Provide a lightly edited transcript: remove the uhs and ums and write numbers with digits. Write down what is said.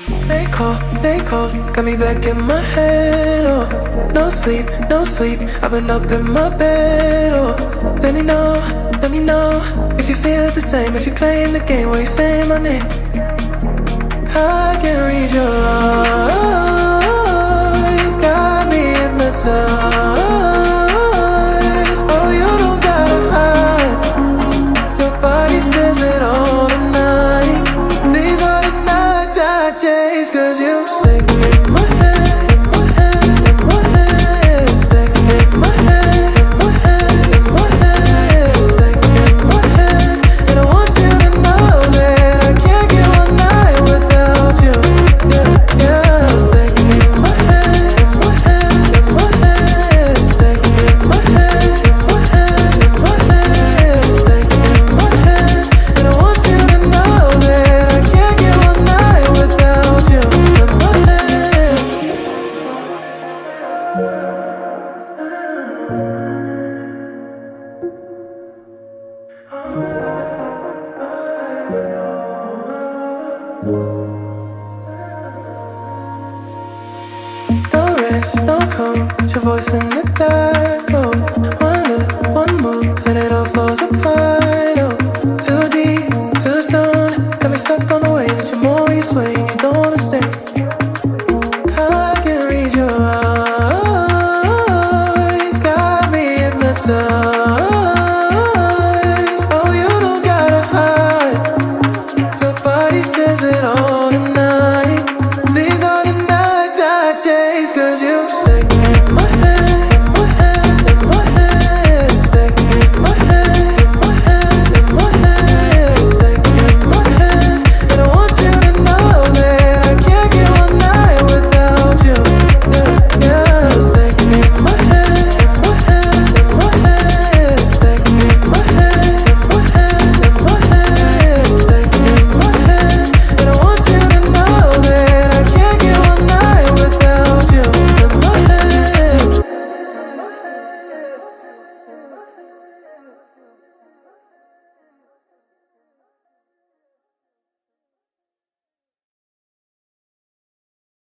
They called, got me back in my head, oh. No sleep, no sleep, I've been up in my bed, oh. Let me know, if you feel the same. If you're playing the game where you're saying my name, I can read your eyes, got me hypnotized. Oh, you don't gotta hide, your body says it all tonight. These are the nights I chase, 'cause you stay in my head, in my head, in my head. Stay in my head, in my head, in my head. Stay in my head, and I want you to know that I can't get one night without you. Yeah, yeah. Stay in my head, in my head, in my head. Stay in my head, in my head, in my head. Stay in my head, and I want you to know that I can't get one night without you. In my head. No rest, no calm, put your voice in the dark, oh. One look, one move, and it all falls apart, oh.